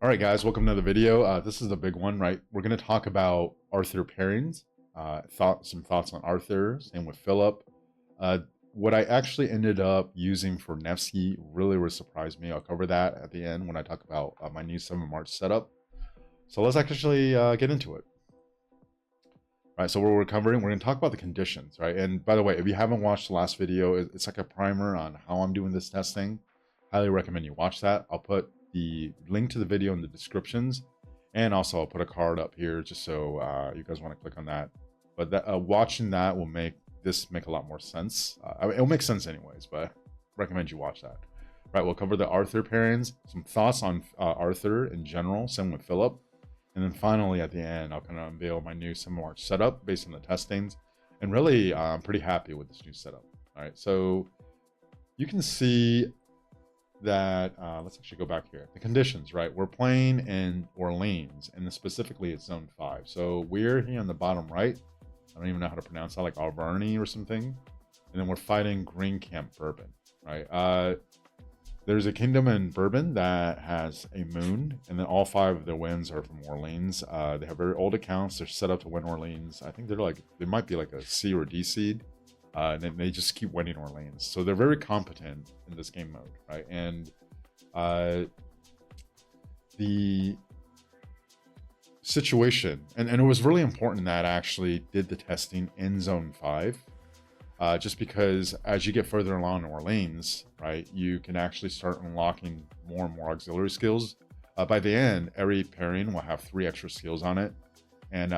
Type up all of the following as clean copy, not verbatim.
All right, guys, welcome to the video. This is the big one, right? We're going to talk about Arthur pairings, some thoughts on Arthur, same with Philip. What I actually ended up using for Nevsky really surprised me. I'll cover that at the end when I talk about my new 7 March setup. So let's actually get into it. All right, so what we're covering, we're going to talk about the conditions, right? And by the way, if you haven't watched the last video, it's like a primer on how I'm doing this testing. Highly recommend you watch that. I'll put the link to the video in the descriptions, and also I'll put a card up here just so you guys want to click on that. But watching that will make this make a lot more sense. It'll make sense anyways, but I recommend you watch that. Right, we'll cover the Arthur pairings, some thoughts on Arthur in general, same with Philip. And then finally, at the end, I'll kind of unveil my new 7 March setup based on the testings. And really, I'm pretty happy with this new setup. All right, so you can see that, let's actually go back here. The conditions, right? We're playing in Orleans, and specifically it's Zone 5. So we're here on the bottom right. I don't even know how to pronounce that, like Alverny or something. And then we're fighting Green Camp Bourbon, right? There's a kingdom in Bourbon that has a moon, and then all 5 of their wins are from Orleans. They have very old accounts. They're set up to win Orleans. I think they might be like a C or D seed, and then they just keep winning Orleans. So they're very competent in this game mode, right? And the situation, and it was really important that I actually did the testing in Zone 5. Just because as you get further along in Orleans, right, you can actually start unlocking more and more auxiliary skills. By the end, every pairing will have 3 extra skills on it. And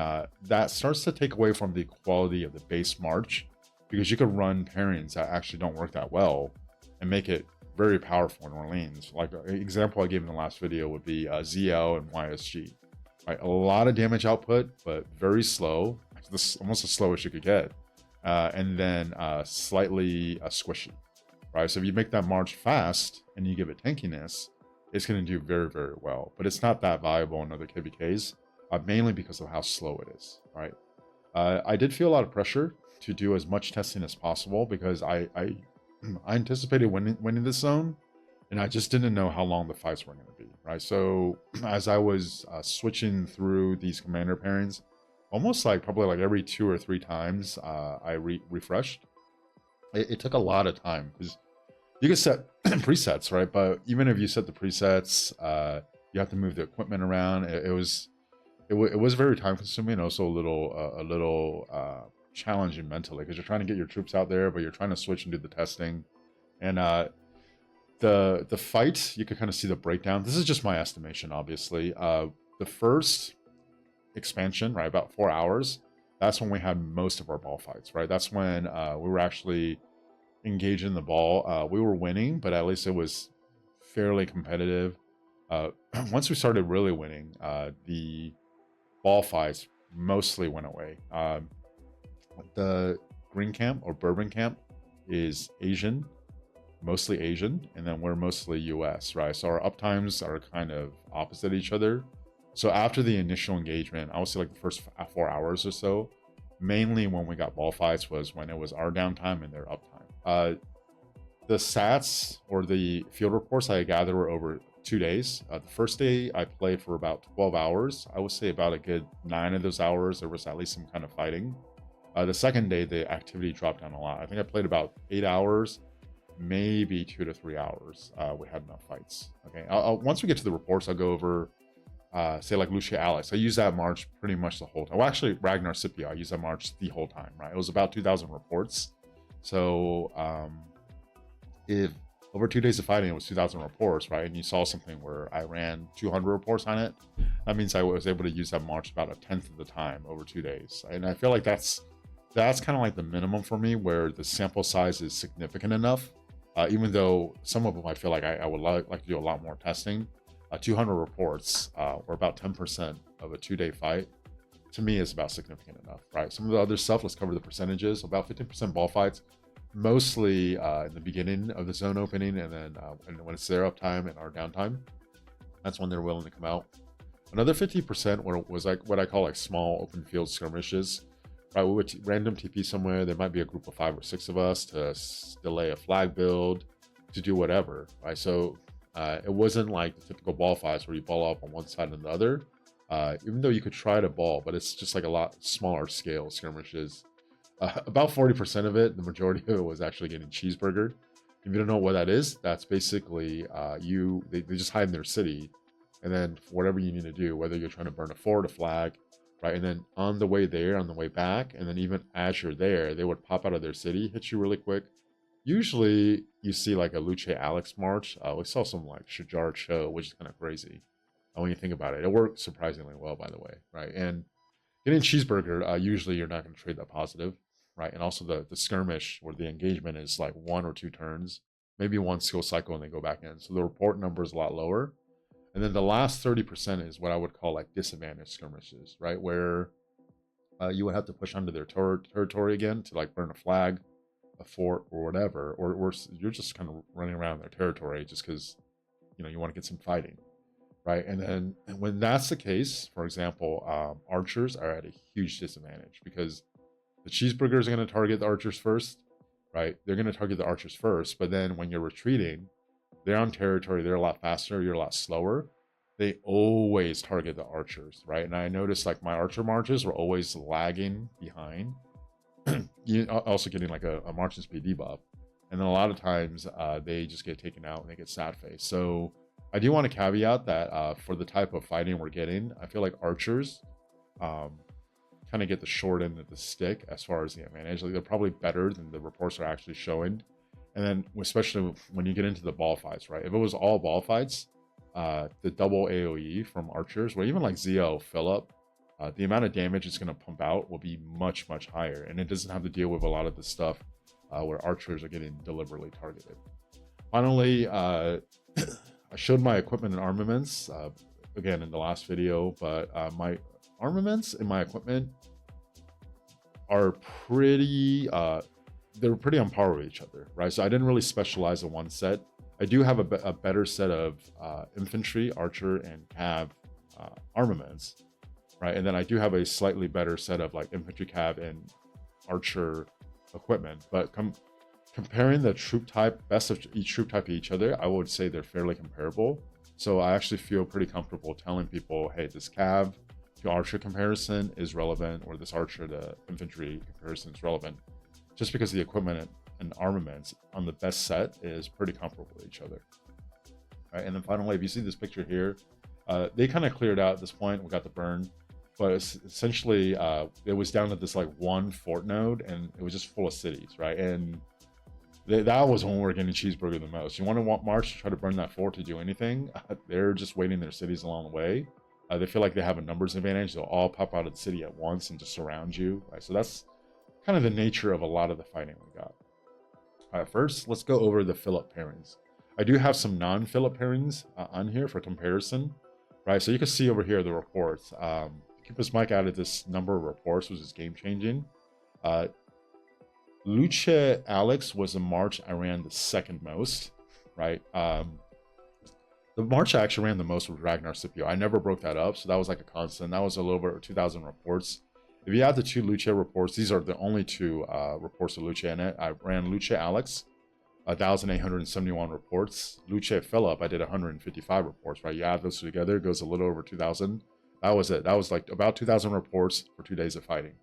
that starts to take away from the quality of the base march, because you could run pairings that actually don't work that well and make it very powerful in Orleans. Like an example I gave in the last video would be ZL and YSG. Right, a lot of damage output, but very slow, almost the slowest you could get. And then slightly squishy, right? So if you make that march fast and you give it tankiness, it's going to do very, very well. But it's not that viable in other KVKs, mainly because of how slow it is, right? I did feel a lot of pressure to do as much testing as possible because I anticipated winning this zone, and I just didn't know how long the fights were going to be, right? So as I was switching through these commander pairings, almost like probably like every 2 or 3 times I refreshed. It took a lot of time because you can set presets, right? But even if you set the presets, you have to move the equipment around. It was very time consuming, and also a little challenging mentally, because you're trying to get your troops out there, but you're trying to switch and do the testing. And the fight, you can kind of see the breakdown. This is just my estimation, obviously. The first expansion, right, about 4 hours, that's when we had most of our ball fights, right? That's when we were actually engaging the ball. We were winning, but at least it was fairly competitive. Once we started really winning, the ball fights mostly went away. The Green Camp or Bourbon Camp is Asian, mostly Asian, and then we're mostly US, right? So our uptimes are kind of opposite each other. So after the initial engagement, I would say like the first 4 hours or so, mainly when we got ball fights was when it was our downtime and their uptime. The stats or the field reports I gathered were over 2 days. The first day I played for about 12 hours. I would say about a good 9 of those hours there was at least some kind of fighting. The second day the activity dropped down a lot. I think I played about 8 hours, maybe 2 to 3 hours. We had enough fights. Okay, once we get to the reports, I'll go over say like Lucia Alex. I use that march pretty much the whole time. Well, actually Ragnar Scipio, I use that march the whole time, right? It was about 2,000 reports. So if over 2 days of fighting it was 2,000 reports, right? And you saw something where I ran 200 reports on it, that means I was able to use that march about 1/10 of the time over 2 days. And I feel like that's kind of like the minimum for me, where the sample size is significant enough. Even though some of them I feel like I would like to do a lot more testing. 200 reports, or about 10% of a 2-day fight, to me is about significant enough, right? Some of the other stuff, let's cover the percentages. About 15% ball fights, mostly in the beginning of the zone opening, and then when it's their uptime and our downtime, that's when they're willing to come out. Another 50% was like what I call like small open field skirmishes, right? We would random TP somewhere. There might be a group of 5 or 6 of us to delay a flag build, to do whatever, right? So It wasn't like the typical ball fights where you ball up on one side and the other. Even though you could try to ball, but it's just like a lot smaller scale skirmishes. About 40% of it, the majority of it was actually getting cheeseburger. If you don't know what that is, that's basically they just hide in their city, and then whatever you need to do, whether you're trying to burn a fort, a flag, right? And then on the way there, on the way back, and then even as you're there, they would pop out of their city, hit you really quick. Usually you see like a Luce Alex march. We saw some like Shajar Cho, which is kind of crazy when you think about it. It worked surprisingly well, by the way, right? And getting cheeseburger, usually you're not going to trade that positive, right? And also the skirmish where the engagement is like 1 or 2 turns, maybe 1 skill cycle, and they go back in. So the report number is a lot lower. And then the last 30% is what I would call like disadvantaged skirmishes, right? Where you would have to push onto their territory again to like burn a flag, a fort, or whatever, or you're just kind of running around their territory just because you want to get some fighting, right? And then when that's the case, for example, archers are at a huge disadvantage because the cheeseburgers are going to target the archers first, right? They're going to target the archers first, but then when you're retreating, they're on territory, they're a lot faster, you're a lot slower. They always target the archers, right? And I noticed like my archer marches were always lagging behind. You also getting like a marching speed debuff, and then a lot of times they just get taken out and they get sad face. So I do want to caveat that for the type of fighting we're getting, I feel like archers kind of get the short end of the stick as far as the advantage. Like they're probably better than the reports are actually showing. And then especially when you get into the ball fights, right? If it was all ball fights, the double AoE from archers, where even like Zio Philip, the amount of damage it's going to pump out will be much, much higher. And it doesn't have to deal with a lot of the stuff where archers are getting deliberately targeted. Finally, I showed my equipment and armaments again in the last video, but my armaments and my equipment are pretty they're pretty on par with each other, right? So I didn't really specialize in one set. I do have a better set of infantry, archer, and cav armaments, right? And then I do have a slightly better set of like infantry, cav, and archer equipment. But comparing the troop type, best of each troop type to each other, I would say they're fairly comparable. So I actually feel pretty comfortable telling people, hey, this cav to archer comparison is relevant, or this archer to infantry comparison is relevant, just because the equipment and armaments on the best set is pretty comparable to each other. All right, and then finally, if you see this picture here, they kind of cleared out at this point. We got the burn, but essentially it was down to this like 1 fort node, and it was just full of cities, right? And that was when we were getting cheeseburger the most. You want to march to try to burn that fort to do anything, they're just waiting their cities along the way. They feel like they have a numbers advantage. They'll all pop out of the city at once and just surround you, right? So that's kind of the nature of a lot of the fighting we got. All right, first, let's go over the Philip pairings. I do have some non-Philip pairings on here for comparison, right? So you can see over here the reports. Keepers Mike added this number of reports, which is game-changing. Luce Alex was a march I ran the second most, right? The march I actually ran the most was Ragnar Scipio. I never broke that up, so that was like a constant. That was a little over 2,000 reports. If you add the 2 Luce reports, these are the only 2 reports of Luce in it. I ran Luce Alex, 1,871 reports. Luce Philip, I did 155 reports, right? You add those 2 together, it goes a little over 2,000. That was it. That was like about 2,000 reports for 2 days of fighting.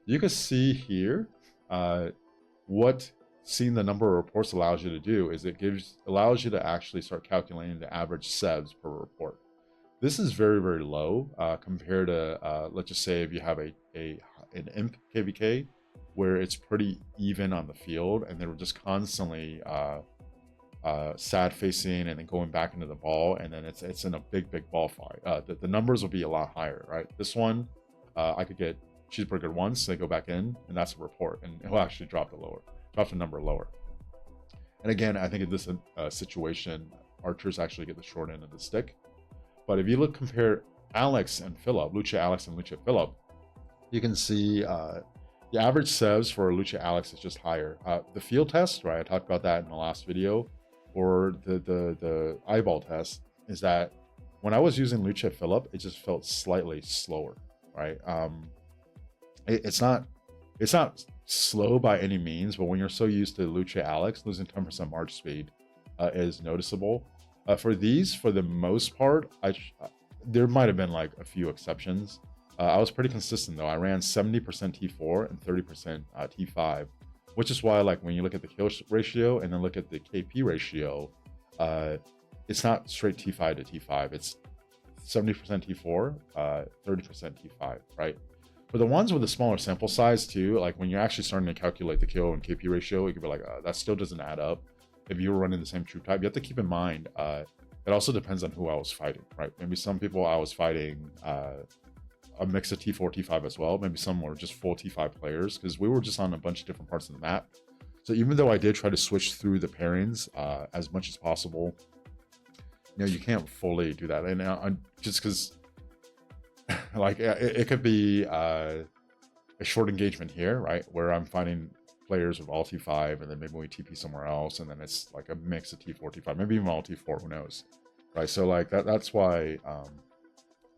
You can see here what seeing the number of reports allows you to do is it allows you to actually start calculating the average sevs per report. This is very, very low compared to, let's just say if you have an imp KVK where it's pretty even on the field and they were just constantly sad facing and then going back into the ball, and then it's in a big ball fight. The numbers will be a lot higher, right? This one, I could get cheeseburger once, they go back in, and that's a report, and it'll actually drop the number lower. And again, I think in this situation, archers actually get the short end of the stick. But if you compare Alex and Philip, Luce Alex and Luce Philip, you can see the average sevs for Luce Alex is just higher. The field test, right? I talked about that in the last video, or the eyeball test, is that when I was using Luce Philip, it just felt slightly slower, right? It's not slow by any means, but when you're so used to Luce Alex, losing 10% march speed is noticeable. For these, for the most part, there might have been like a few exceptions. I was pretty consistent though. I ran 70% T4 and 30% T5, which is why like when you look at the kill ratio and then look at the KP ratio, it's not straight T5 to T5. It's 70% T4, 30% T5, right? For the ones with a smaller sample size too, like when you're actually starting to calculate the kill and KP ratio, you could be like, that still doesn't add up. If you were running the same troop type, you have to keep in mind, it also depends on who I was fighting, right? Maybe some people I was fighting a mix of T4, T5 as well. Maybe some were just full T5 players because we were just on a bunch of different parts of the map. So even though I did try to switch through the pairings as much as possible, you know, you can't fully do that. And just because, like, it could be a short engagement here, right? Where I'm fighting players with all T5, and then maybe we TP somewhere else, and then it's like a mix of T4, T5, maybe even all T4, who knows, right? So like that's why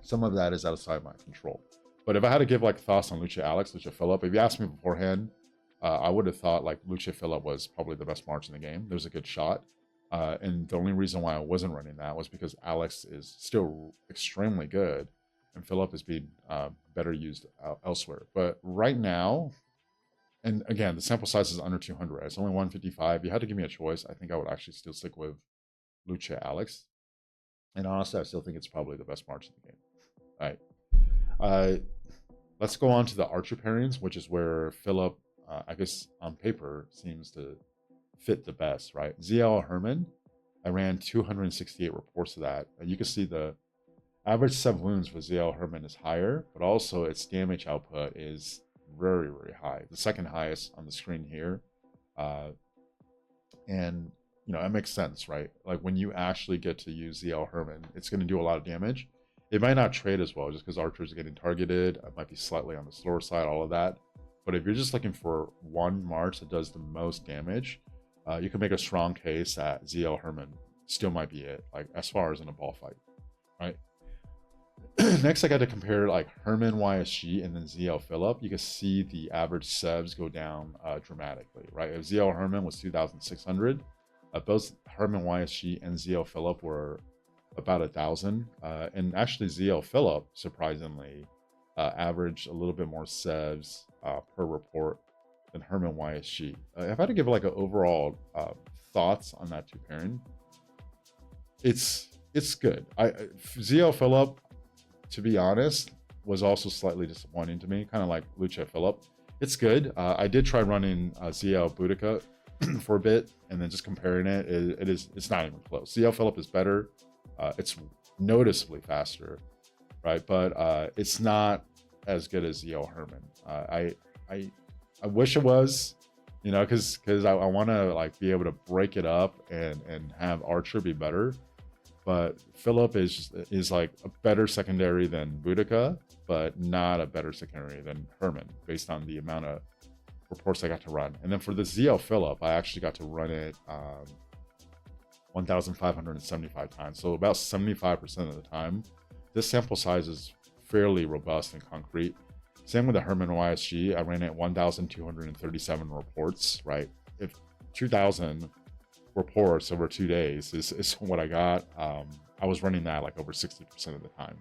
some of that is outside my control. But if I had to give like thoughts on Lucia Alex, Lucia Phillip, if you asked me beforehand, I would have thought like Lucia Phillip was probably the best March in the game. There's a good shot. And the only reason why I wasn't running that was because Alex is still extremely good and Phillip is being better used elsewhere. But right now, and again, the sample size is under 200. It's only 155. If you had to give me a choice, I think I would actually still stick with Lucia Alex. And honestly, I still think it's probably the best March in the game. All right. Let's go on to the Archer pairings, which is where Phillip, I guess on paper, seems to fit the best, right? ZL Herman, I ran 268 reports of that. And you can see the average 7 wounds for ZL Herman is higher, but also its damage output is very, very high. The second highest on the screen here. And, you know, that makes sense, right? Like when you actually get to use ZL Herman, it's going to do a lot of damage. It might not trade as well just because archers are getting targeted. It might be slightly on the slower side, all of that. But if you're just looking for one March that does the most damage, you can make a strong case that ZL Herman still might be it, like as far as in a ball fight, right? Next, I got to compare like Herman YSG and then ZL Phillip. You can see the average sevs go down dramatically, right? If ZL Herman was 2,600, both Herman YSG and ZL Phillip were about 1,000. And actually ZL Phillip, surprisingly, averaged a little bit more sevs per report than Herman YSG. If I had to give like an overall thoughts on that two pairing, it's good. ZL Phillip, to be honest, was also slightly disappointing to me, kind of like Lucia Phillip. It's good. I did try running ZL Boudica for a bit, and then just comparing it, it's not even close. ZL Phillip is better. It's noticeably faster, right? But it's not as good as ZL Herman. I wish it was, you know, because I want to like be able to break it up and have Archer be better. But Phillip is like a better secondary than Boudica, but not a better secondary than Herman based on the amount of reports I got to run. And then for the ZL Phillip, I actually got to run it 1,575 times. So about 75% of the time. This sample size is fairly robust and concrete. Same with the Herman YSG. I ran it 1,237 reports, right? If 2,000 reports over 2 days is what I got, I was running that like over 60% of the time.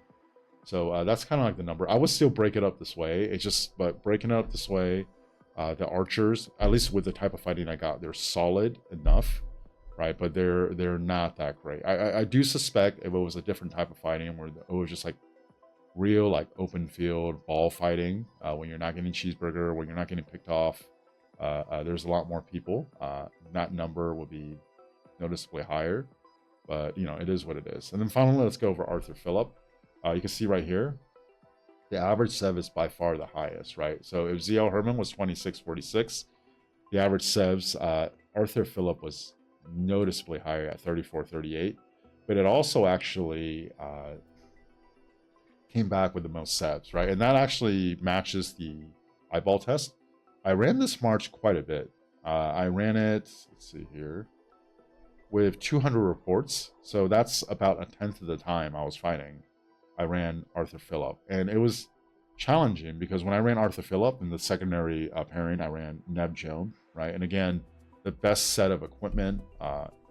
So that's kind of like the number. I would still break it up this way. It's just, but breaking it up this way, the archers, at least with the type of fighting I got, they're solid enough, right? But they're not that great. I do suspect if it was a different type of fighting where it was just like real like open field ball fighting, when you're not getting cheeseburger, when you're not getting picked off, there's a lot more people. That number will be noticeably higher, but you know, it is what it is. And then finally, let's go over Arthur Phillip. You can see right here, the average sev is by far the highest, right? So if ZL Herman was 2646, the average sevs, Arthur Phillip was noticeably higher at 3438, but it also actually came back with the most sevs, right? And that actually matches the eyeball test. I ran this March quite a bit. I ran it, let's see here, with 200 reports. So that's about a tenth of the time I was fighting. I ran Arthur Phillip. And it was challenging because when I ran Arthur Phillip in the secondary pairing, I ran Neb Joan, right? And again, the best set of equipment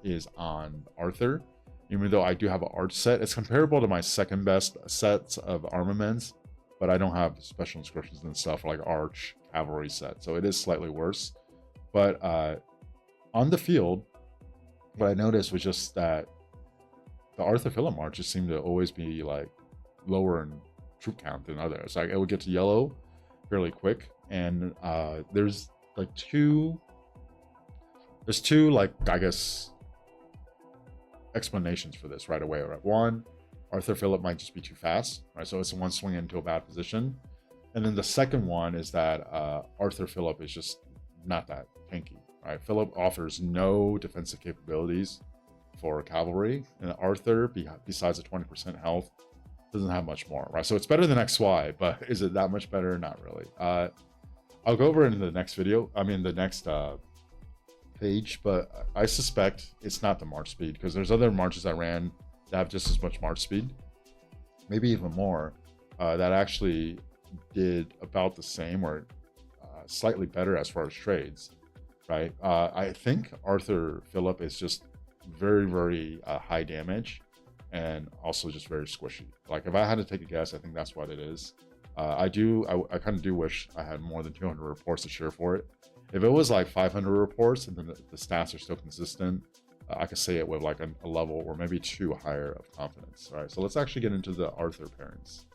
is on Arthur. even though I do have an arch set. It's comparable to my second best sets of armaments, but I don't have special inscriptions and stuff like arch cavalry set, so it is slightly worse. But on the field, what I noticed was just that the Arthur Phillip marches seemed to always be like lower in troop count than others. Like it would get to yellow fairly quick, and there's two like, I guess, explanations for this right away. Right, one, Arthur Phillip might just be too fast, right? So it's one swing into a bad position. And then the second one is that Arthur Phillip is just not that tanky, right? Phillip offers no defensive capabilities for cavalry, and Arthur, besides a 20% health, doesn't have much more, right? So it's better than XY, but is it that much better? Not really. I'll go over it in the next video. I mean, the next page, but I suspect it's not the march speed, because there's other marches I ran that have just as much march speed, maybe even more, that actually did about the same or slightly better as far as trades, right? I think Arthur Phillip is just very, very high damage and also just very squishy. Like if I had to take a guess, I think that's what it is. I kind of do wish I had more than 200 reports to share for it. If it was like 500 reports and then the stats are still consistent, I could say it with like a level or maybe 2 higher of confidence. All right, so let's actually get into the Arthur pairings.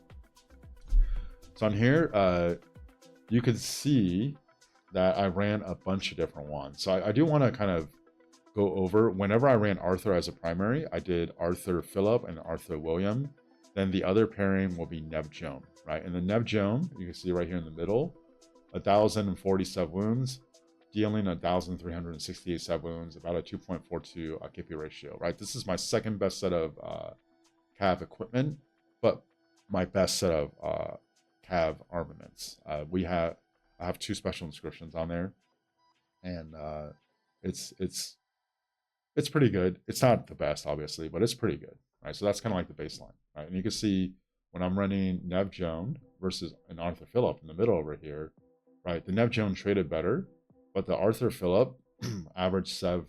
So on here, you can see that I ran a bunch of different ones. So I do want to kind of go over, whenever I ran Arthur as a primary, I did Arthur Phillip and Arthur William. Then the other pairing will be Neb Joan, right? And the Neb Joan, you can see right here in the middle, 1,047 wounds, dealing 1,368 sub wounds, about a 2.42 KP ratio, right? This is my second best set of cav equipment, but my best set of cav armaments. I have 2 special inscriptions on there, and it's pretty good. It's not the best, obviously, but it's pretty good, right? So that's kind of like the baseline, right? And you can see when I'm running Neb Joan versus an Arthur Phillip in the middle over here, right? The Neb Joan traded better, but the Arthur Phillip average sev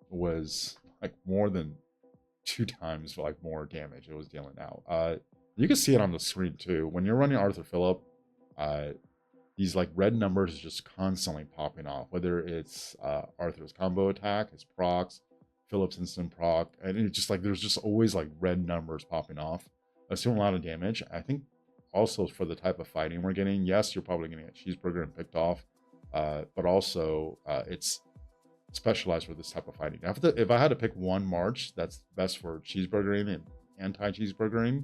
was like more than 2 times like more damage it was dealing out. You can see it on the screen too. When you're running Arthur Phillip, these like red numbers just constantly popping off, whether it's Arthur's combo attack, his procs, Phillip's instant proc, and it's just like there's just always like red numbers popping off. That's doing a lot of damage. I think also for the type of fighting we're getting, yes, you're probably going to get cheeseburger and picked off, but also it's specialized for this type of fighting. If I had to pick one march that's best for cheeseburgering and anti-cheeseburgering,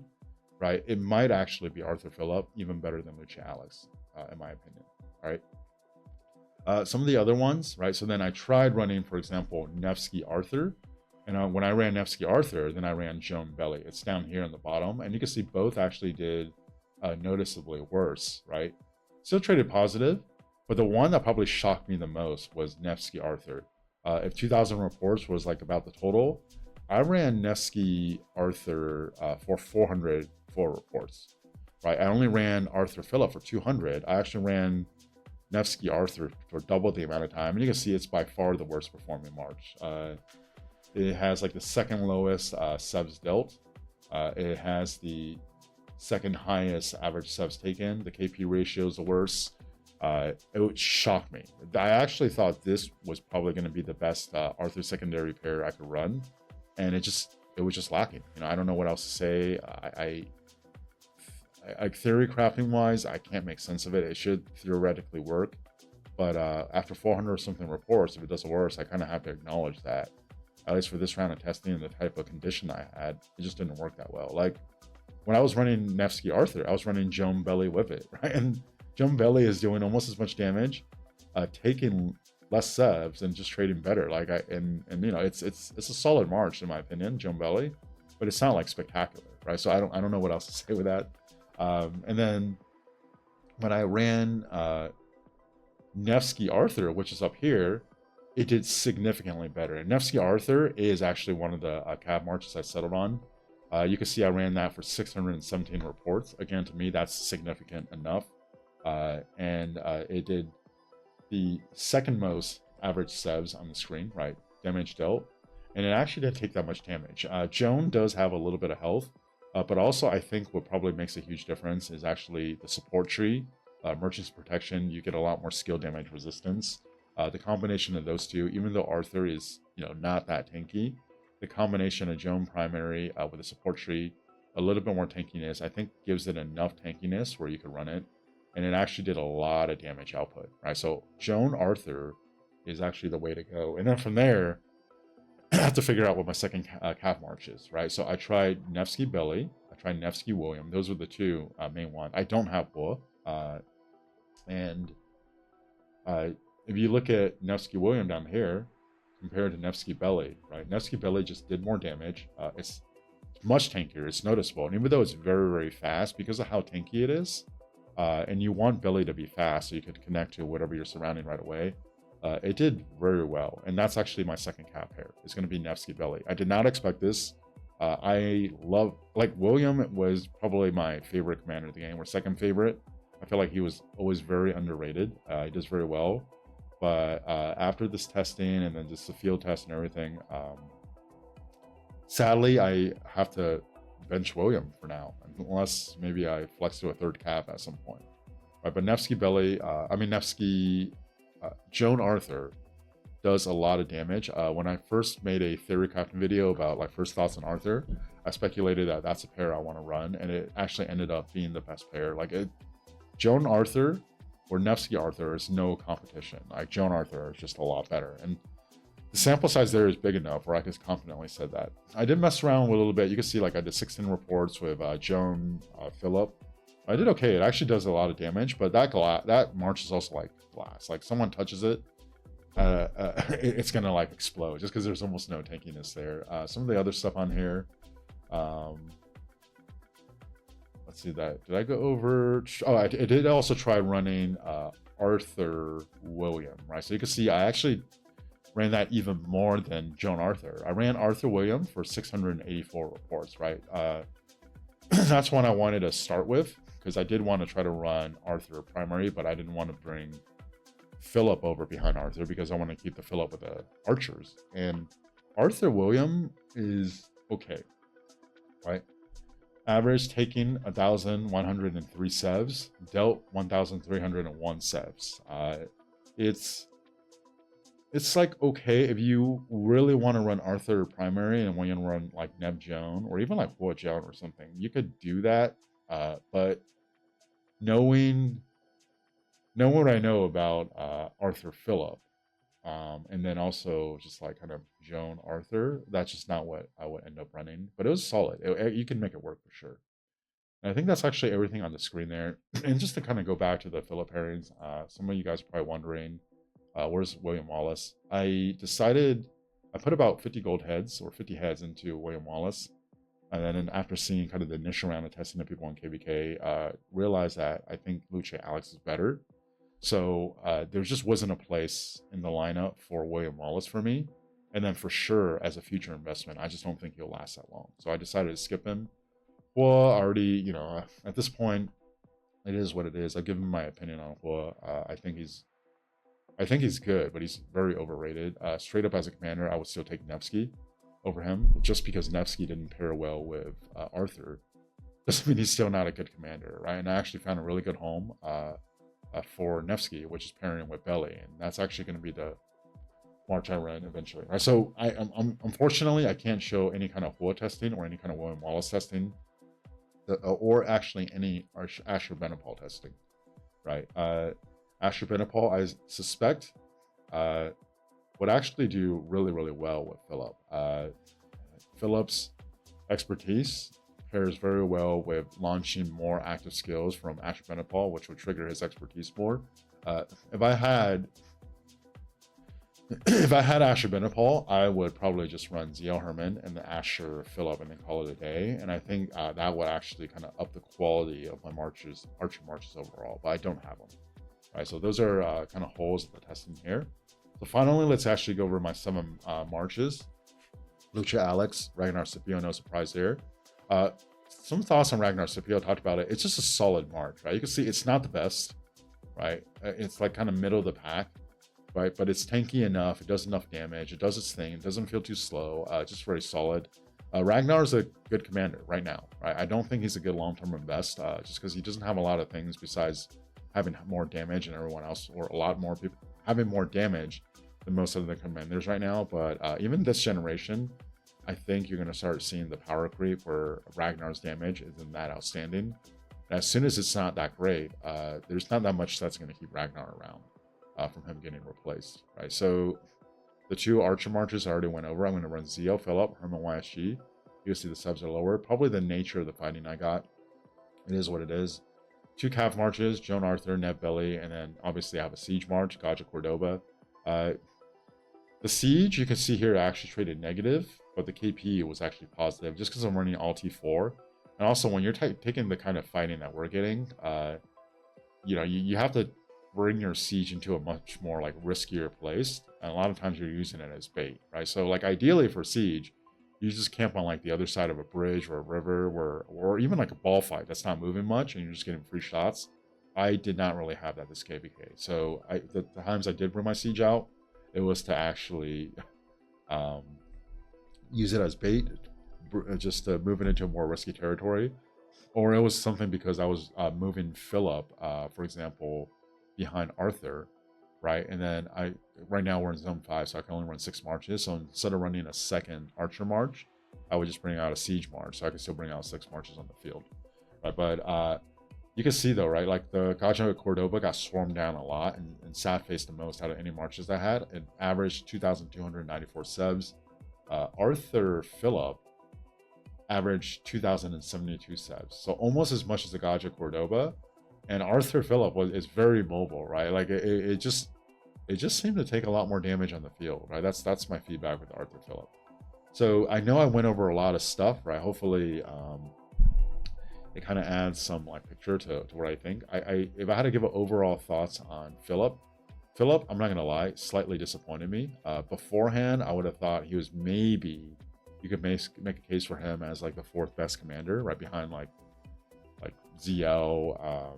right, it might actually be Arthur Phillip, even better than Lucha Alex, in my opinion. All right. Some of the other ones, right? So then I tried running, for example, Nevsky Arthur. And when I ran Nevsky Arthur, then I ran Joan Belly. It's down here in the bottom. And you can see both actually did noticeably worse, right? Still traded positive, but the one that probably shocked me the most was Nevsky Arthur. If 2,000 reports was like about the total, I ran Nevsky Arthur for 404 reports, right? I only ran Arthur Phillip for 200. I actually ran Nevsky Arthur for double the amount of time. And you can see it's by far the worst performing march. It has like the second lowest subs dealt. It has the second highest average subs taken. The KP ratio is the worst. It would shock me. I actually thought this was probably going to be the best Arthur secondary pair I could run, and it was just lacking. You know, I don't know what else to say. I theory crafting wise, I can't make sense of it. It should theoretically work, but after 400 or something reports, if it doesn't work, I kind of have to acknowledge that. At least for this round of testing and the type of condition I had, it just didn't work that well. Like when I was running Nevsky Arthur, I was running Joan Belly with it, right? And Joan Belly is doing almost as much damage, taking less sevs and just trading better. Like and you know, it's a solid march in my opinion, Joan Belly, but it's not like spectacular, right? So I don't know what else to say with that. And then when I ran Nevsky Arthur, which is up here, it did significantly better. And Nevsky Arthur is actually one of the cav marches I settled on. You can see I ran that for 617 reports. Again, to me, that's significant enough. And it did the second most average sevs on the screen, right? Damage dealt. and it actually didn't take that much damage. Joan does have a little bit of health, but also I think what probably makes a huge difference is actually the support tree. Merchant's Protection, you get a lot more skill damage resistance. The combination of those two, even though Arthur is, not that tanky, the combination of Joan primary with a support tree, a little bit more tankiness, I think gives it enough tankiness where you could run it. And it actually did a lot of damage output, right? So Joan Arthur is actually the way to go. And then from there, I have to figure out what my second calf march is, right? So I tried Nevsky Belly, I tried Nevsky William. Those were the two main ones. I don't have Boa. And if you look at Nevsky William down here, compared to Nevsky Belly, right? Nevsky Belly just did more damage. It's much tankier. It's noticeable. And even though it's very, very fast, because of how tanky it is, and you want Belly to be fast so you could connect to whatever you're surrounding right away, it did very well. And that's actually my second cap pair. It's going to be Nevsky Belly. I did not expect this. I love, William was probably my favorite commander of the game, or second favorite. I feel like he was always very underrated. He does very well. But after this testing and then just the field test and everything, sadly, I have to bench William for now, unless maybe I flex to a third cap at some point. Right, but Nevsky Belly, Joan Arthur does a lot of damage. When I first made a theory crafting video about first thoughts on Arthur, I speculated that that's a pair I want to run, and it actually ended up being the best pair. Joan Arthur or Nevsky Arthur is no competition. Joan Arthur is just a lot better. And the sample size there is big enough where I can confidently say that. I did mess around with a little bit. You can see I did 16 reports with Joan Philip. I did okay. It actually does a lot of damage, but that march is also like glass. Someone touches it, it's gonna explode just because there's almost no tankiness there. Some of the other stuff on here, let's see that. Did I go over? Oh, I did also try running Arthur William, right? So you can see I actually ran that even more than Joan Arthur. I ran Arthur William for 684 reports, right? That's one I wanted to start with because I did want to try to run Arthur primary, but I didn't want to bring Philip over behind Arthur because I want to keep the Philip with the archers. And Arthur William is okay, right? Average taking 1,103 sevs, dealt 1,301 sevs. It's okay if you really want to run Arthur primary and want to run Neb Joan or even Hua Joan or something, you could do that. But knowing what I know about Arthur Philip, and then also just kind of Joan Arthur, that's just not what I would end up running. But it was solid. You can make it work for sure. And I think that's actually everything on the screen there. And just to kind of go back to the Philip pairings, some of you guys are probably wondering, where's William Wallace? I put about 50 gold heads or 50 heads into William Wallace. And then after seeing kind of the initial round of testing of people on KVK, realized that I think Luce Alex is better. So there just wasn't a place in the lineup for William Wallace for me. And then for sure, as a future investment, I just don't think he'll last that long. So I decided to skip him. Hua already, at this point, it is what it is. I've given my opinion on Hua. I think he's good, but he's very overrated. Straight up as a commander, I would still take Nevsky over him, just because Nevsky didn't pair well with Arthur. Doesn't mean he's still not a good commander, right? And I actually found a really good home for Nevsky, which is pairing with Belly, and that's actually going to be the march I run eventually. Right? So unfortunately, I can't show any kind of Hua testing or any kind of William Wallace testing, or actually any Asher Benapal testing, right? Asher Benapal, I suspect, would actually do really, really well with Philip. Philip's expertise pairs very well with launching more active skills from Asher Benapal, which would trigger his expertise more. If I had Asher Benapal, I would probably just run ZL Herman and the Asher Philip and then call it a day. And I think that would actually kind of up the quality of my archer marches overall, but I don't have them. Right, so those are kind of holes in the testing here. So finally, let's actually go over my 7 marches. Lucha Alex, Ragnar Scipio, no surprise there. Some thoughts on Ragnar Scipio, talked about it. It's just a solid march, right? You can see it's not the best, right? It's kind of middle of the pack, right? But it's tanky enough. It does enough damage. It does its thing. It doesn't feel too slow. Just very solid. Ragnar is a good commander right now. Right? I don't think he's a good long-term invest, just because he doesn't have a lot of things besides having more damage than everyone else, or a lot more people having more damage than most of the commanders right now. But even this generation, I think you're going to start seeing the power creep where Ragnar's damage isn't that outstanding. And as soon as it's not that great, there's not that much that's going to keep Ragnar around from him getting replaced, right? So the 2 Archer Marches I already went over. I'm going to run Zeo, Philip, Herman YSG. You'll see the subs are lower. Probably the nature of the fighting I got. It is what it is. 2 Cav Marches, Joan Arthur, Neb Belly, and then obviously I have a Siege March, Gaja Cordoba. The Siege, you can see here, actually traded negative, but the KP was actually positive just because I'm running all T4. And also, when you're taking the kind of fighting that we're getting, you have to bring your Siege into a much more like riskier place, and a lot of times you're using it as bait, right? So like ideally for Siege, you just camp on like the other side of a bridge or a river, or even like a ball fight that's not moving much, and you're just getting free shots. I did not really have that this KVK. So the times I did bring my Siege out, it was to actually use it as bait, just to move it into a more risky territory, or it was something because I was moving Philip, for example, behind Arthur, right? And then right now we're in zone 5, so I can only run 6 marches. So instead of running a second Archer March, I would just bring out a Siege March, so I could still bring out 6 marches on the field, right? But you can see though, right? Like the Gaja Cordoba got swarmed down a lot, and Sat faced the most out of any marches I had. It averaged 2,294 subs. Arthur Philip averaged 2,072 subs, so almost as much as the Gaja Cordoba. And Arthur Philip is very mobile, right? Like it just seemed to take a lot more damage on the field, right? That's my feedback with Arthur Philip. So I know I went over a lot of stuff, right? Hopefully it kind of adds some like picture to what I think. If I had to give an overall thoughts on Philip, I'm not gonna lie, slightly disappointed me. Beforehand, I would have thought he was maybe, you could make a case for him as like the 4th best commander, right behind like ZL,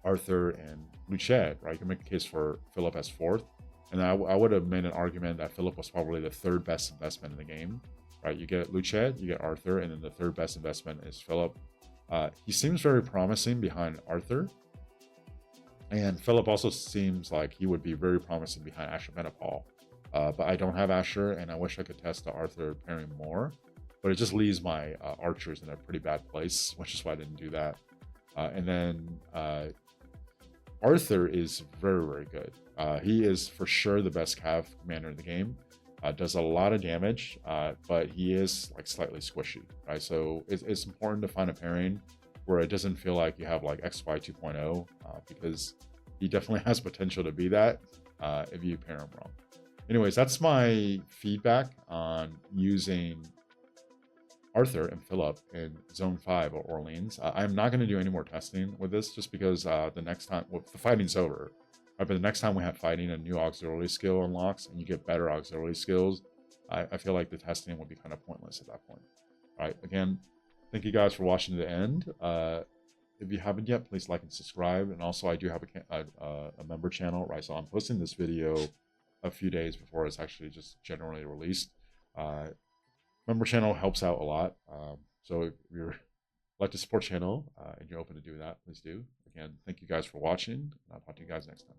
Arthur, and Luchet, right? You can make a case for Philip as 4th, and I would have made an argument that Philip was probably the 3rd best investment in the game, right? You get Luchet, you get Arthur, and then the 3rd best investment is Philip. He seems very promising behind Arthur, and Philip also seems like he would be very promising behind Asher Menopal. But I don't have Asher, and I wish I could test the Arthur pairing more, but it just leaves my archers in a pretty bad place, which is why I didn't do that. And then Arthur is very, very good. He is for sure the best Cav commander in the game. Does a lot of damage, but he is like slightly squishy, right? So it's important to find a pairing where it doesn't feel like you have like XY 2.0, because he definitely has potential to be that if you pair him wrong. Anyways, that's my feedback on using Arthur and Philip in Zone 5 or Orleans. I'm not going to do any more testing with this, just because the next time, well, the fighting's over. Right, but the next time we have fighting, a new auxiliary skill unlocks, and you get better auxiliary skills, I feel like the testing would be kind of pointless at that point. All right, again, thank you guys for watching to the end. If you haven't yet, please like and subscribe. And also, I do have a member channel, right? So I'm posting this video a few days before it's actually just generally released. Member channel helps out a lot. So if you're like to support channel and you're open to do that, please do. Again, thank you guys for watching. I'll talk to you guys next time.